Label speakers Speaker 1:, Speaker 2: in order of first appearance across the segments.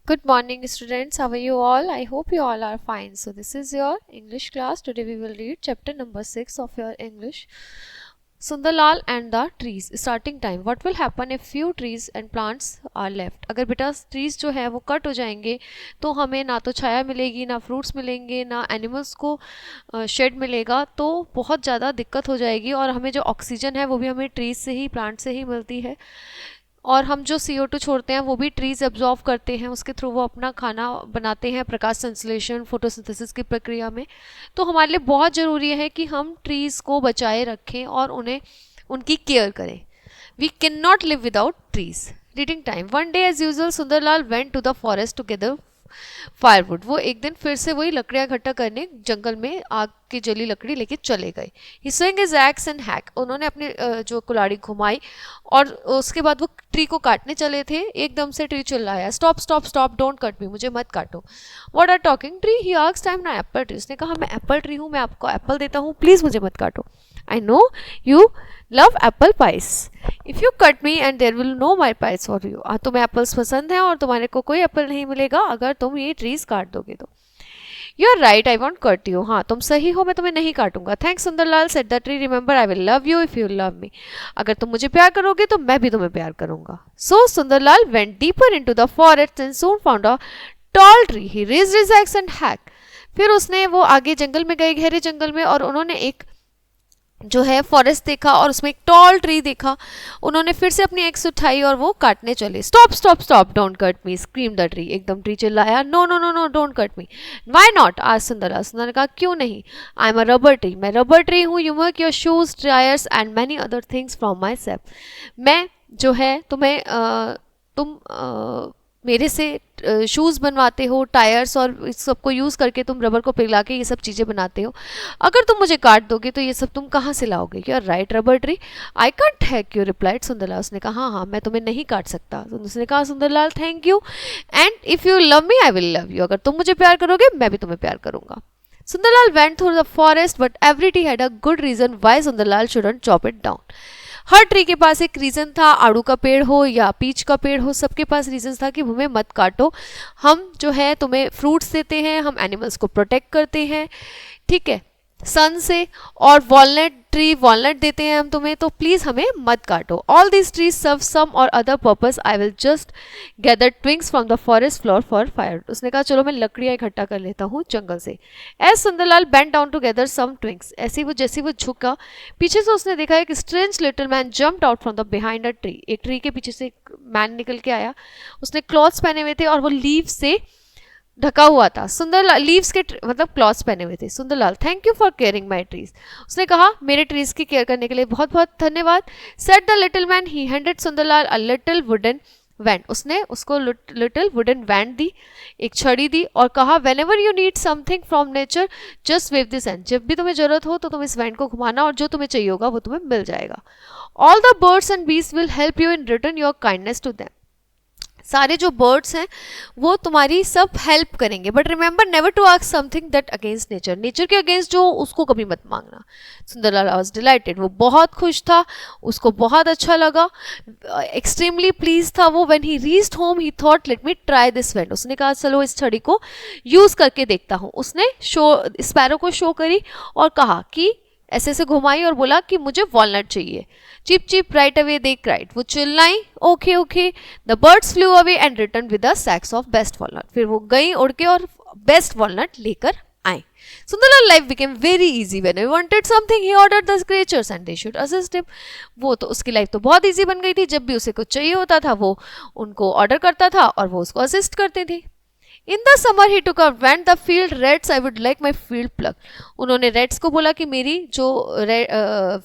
Speaker 1: Good morning, students. How are you all? I hope you all are fine. So, this is your English class. Today, we will read chapter number 6 of your English. Sundarlal and the trees. Starting time. What will happen if few trees and plants are left? अगर बेटा trees जो है वो cut हो जाएंगे तो हमें ना तो छाया मिलेगी, ना फ्रूट्स मिलेंगे, ना एनिमल्स को शेड मिलेगा, तो बहुत ज़्यादा दिक्कत हो जाएगी। और हमें जो ऑक्सीजन है वो भी हमें ट्रीज से ही, प्लांट से ही मिलती है। और हम जो CO2 छोड़ते हैं वो भी ट्रीज एब्जॉर्व करते हैं, उसके थ्रू वो अपना खाना बनाते हैं प्रकाश संश्लेषण फोटोसिंथेसिस की प्रक्रिया में। तो हमारे लिए बहुत ज़रूरी है कि हम ट्रीज़ को बचाए रखें और उन्हें उनकी केयर करें। We can not live without trees. Reading time. One day as usual Sundarlal went to the forest together firewood. वो एक दिन फिर से वही लकड़ियां इकट्ठा करने जंगल में आग की जली लकड़ी लेके चले गए। He swing his axe and hack. उन्होंने अपनी जो कुल्हाड़ी घुमाई और उसके बाद वो ट्री को काटने चले थे। एकदम से ट्री चिल्लाया, stop stop stop, don't cut me, मुझे मत काटो। What are talking tree? He asked, I am ना एप्पल ट्री। उसने कहा मैं एप्पल ट्री हूँ, मैं आपको एप्पल देता हूँ, प्लीज मुझे मत काटो। I know you love Apple price, if you cut me and there will know my price for you. तुम्हें एप्पल्स पसंद हैं और तुम्हारे को कोई एप्पल नहीं मिलेगा अगर तुम ये ट्रीज काट दोगे तो। You are right, I won't cut you. हाँ तुम सही हो, मैं तुम्हें नहीं काटूंगा। Thanks Sundarlal, said the tree, remember I will love you if you love me. अगर तुम मुझे प्यार करोगे तो मैं भी तुम्हें प्यार करूंगा। So Sundarlal went deeper in to the forest and soon found a tall tree. He raised his axe and hack. फिर उसने वो आगे जंगल में गए, गहरे जंगल में, और उन्होंने एक जो है फॉरेस्ट देखा और उसमें एक टॉल ट्री देखा। उन्होंने फिर से अपनी एक्स उठाई और वो काटने चले। Stop stop stop, don't cut me, scream the tree. एकदम ट्री चिल्लाया, no no no no, don't cut me. Why not? आज सुंदरलाल। सुंदर ने कहा क्यों नहीं? I am a rubber tree, मैं रबर ट्री हूँ। You make your shoes, tyres and many other things from my self. मैं जो है तुम्हें तुम मेरे से शूज़ बनवाते हो, टायर्स, और इस सबको यूज़ करके तुम रबर को पिघला के ये सब चीज़ें बनाते हो। अगर तुम मुझे काट दोगे तो ये सब तुम कहाँ से लाओगे? You are right rubber tree, I can't hack you, replied Sundarlal. उसने कहा हाँ हाँ मैं तुम्हें नहीं काट सकता। तो उसने कहा Sundarlal thank you, and if you love me I will love you. अगर तुम मुझे प्यार करोगे मैं भी तुम्हें प्यार करूंगा। Sundarlal went through the forest but every tree had a good reason why Sundarlal shouldn't chop it down. हर ट्री के पास एक रीज़न था, आड़ू का पेड़ हो या पीच का पेड़ हो, सबके पास रीज़न था कि हमें मत काटो, हम जो है तुम्हें फ्रूट्स देते हैं, हम एनिमल्स को प्रोटेक्ट करते हैं, ठीक है, सन से। और वॉलनट ट्री, वॉलनट देते हैं हम तुम्हें, तो प्लीज़ हमें मत काटो। All this trees serve some और other purpose, I will just gather twigs from the forest floor for fire. उसने कहा चलो मैं लकड़ियाँ इकट्ठा कर लेता हूँ जंगल से। As Sundarlal bent down to gather some twigs, ऐसे वो जैसे वो झुका, पीछे से उसने देखा एक strange little man jumped out from the behind a tree. एक ट्री के पीछे से एक मैन निकल के आया। उसने क्लॉथ्स पहने हुए थे और वो लीव से ढका हुआ था। सुंदरलाल लीव्स के मतलब क्लॉथ्स पहने हुए थे। Sundarlal thank you for caring my trees. उसने कहा मेरे ट्रीज की केयर करने के लिए बहुत बहुत धन्यवाद। Said the little man. He handed Sundarlal a little wooden wand. उसने उसको लिटिल वुडन वैंड दी, एक छड़ी दी, और कहा when ever you need something from nature just wave this and. जब भी तुम्हें जरूरत हो तो तुम इस वैंड को घुमाना और जो तुम्हें चाहिए होगा वो तुम्हें मिल जाएगा। All the birds and beast will help you in return your kindness to them. सारे जो बर्ड्स हैं वो तुम्हारी सब हेल्प करेंगे, but remember never to ask something that against nature. Nature के अगेंस्ट जो उसको कभी मत मांगना। सुंदरलाल वाज डिलाइटेड, वो बहुत खुश था, उसको बहुत अच्छा लगा, एक्सट्रीमली प्लीज था वो। When he reached home he thought let me try this wand. उसने कहा चलो इस छड़ी को यूज करके देखता हूँ। उसने स्पैरो को शो करी और कहा कि ऐसे ऐसे घुमाई और बोला कि मुझे वॉलनट चाहिए। Cheep cheep right away they cried. वो चिल्लाई okay okay. The birds flew away and return with the sacks of best walnut. फिर वो गई उड़ के और बेस्ट वॉलनट लेकर आए। Sundarlal life became very easy when he wanted something he ordered the creatures and they should assist him. वो तो उसकी लाइफ तो बहुत इजी बन गई थी। जब भी उसे कुछ चाहिए होता था वो उनको ऑर्डर करता था और वो उसको असिस्ट करते थे। In the summer he took up went the field reeds I would like my field plug. उन्होंने रेड्स को बोला कि मेरी जो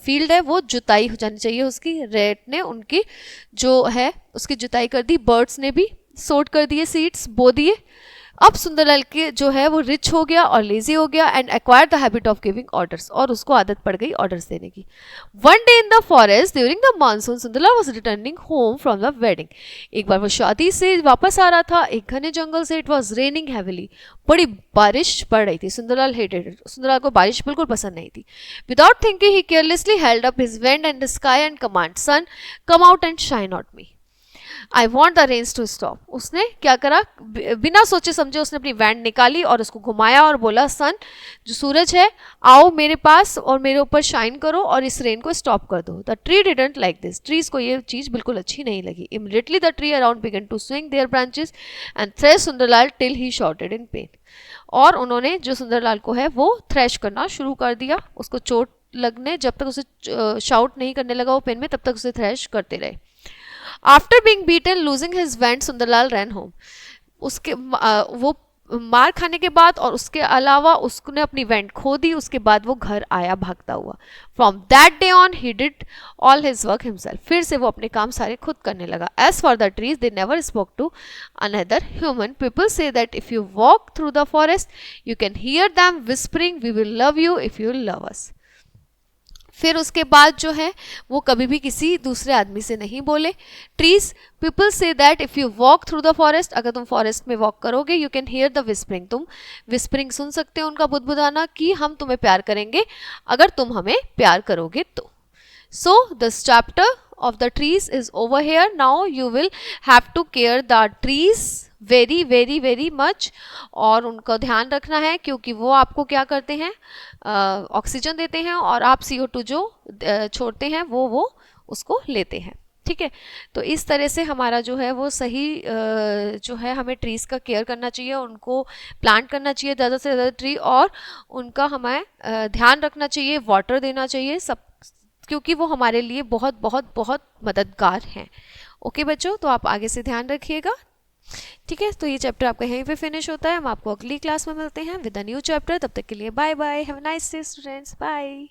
Speaker 1: फील्ड है वो जुताई हो जानी चाहिए उसकी। रेड ने उनकी जो है उसकी जुताई कर दी। बर्ड्स ने भी सोट कर दिए, सीड्स बो दिए। अब सुंदरलाल के जो है वो रिच हो गया और लेजी हो गया and acquire the habit of giving orders, और उसको आदत पड़ गई ऑर्डर्स देने की। One day in the forest during the monsoon Sundarlal was returning home from the wedding. एक बार वो शादी से वापस आ रहा था एक घने जंगल से। इट वॉज रेनिंग हैविली, बड़ी बारिश पड़ रही थी। सुंदरलाल हेटेड इट, सुंदरलाल को बारिश बिल्कुल पसंद नहीं थी। Without thinking he carelessly held up his wand and the sky and command sun come out and shine on me. I want the rains to stop. उसने क्या करा, बिना सोचे समझे उसने अपनी वैंड निकाली और उसको घुमाया और बोला सन, जो सूरज है, आओ मेरे पास और मेरे ऊपर शाइन करो और इस रेन को स्टॉप कर दो। The tree didn't like this. Trees को ये चीज़ बिल्कुल अच्छी नहीं लगी। Immediately the tree around began to swing their branches and thrash Sundarlal till he shouted in pain. और उन्होंने जो सुंदरलाल को है वो थ्रेश करना शुरू कर दिया, उसको चोट लगने, जब तक उसे शाउट नहीं करने लगा वो पेन में, तब तक उसे थ्रेश करते रहे। After being beaten losing his wand Sundarlal ran home. उसके वो मार खाने के बाद और उसके अलावा उसने अपनी वैंड खो दी, उसके बाद वो घर आया भागता हुआ। From that day on he did all his work himself. फिर से वो अपने काम सारे खुद करने लगा। As for the trees they never spoke to another human. People say that if you walk through the forest you can hear them whispering we will love you if you love us. फिर उसके बाद जो है वो कभी भी किसी दूसरे आदमी से नहीं बोले। Trees, people say that if you walk through the forest, अगर तुम फॉरेस्ट में वॉक करोगे, you can here the whispering, तुम विस्परिंग सुन सकते हो उनका बुदबुदाना कि हम तुम्हें प्यार करेंगे अगर तुम हमें प्यार करोगे तो। So this chapter of the trees is over here. Now you will have to care the trees very very very much और उनका ध्यान रखना है क्योंकि वो आपको क्या करते हैं, ऑक्सीजन देते हैं और आप CO2 जो छोड़ते हैं वो उसको लेते हैं। ठीक है, तो इस तरह से हमारा जो है वो सही जो है हमें ट्रीज़ का केयर करना चाहिए, उनको प्लांट करना चाहिए ज़्यादा से ज़्यादा ट्री, और उनका हमें ध्यान रखना चाहिए, वाटर देना चाहिए सब, क्योंकि वो हमारे लिए बहुत बहुत बहुत मददगार हैं। ओके बच्चों, तो आप आगे से ध्यान रखिएगा। ठीक है, तो ये चैप्टर आपका यहीं पे फिनिश होता है। हम आपको अगली क्लास में मिलते हैं विद अ न्यू चैप्टर। तब तक के लिए bye bye, have a nice day students, bye.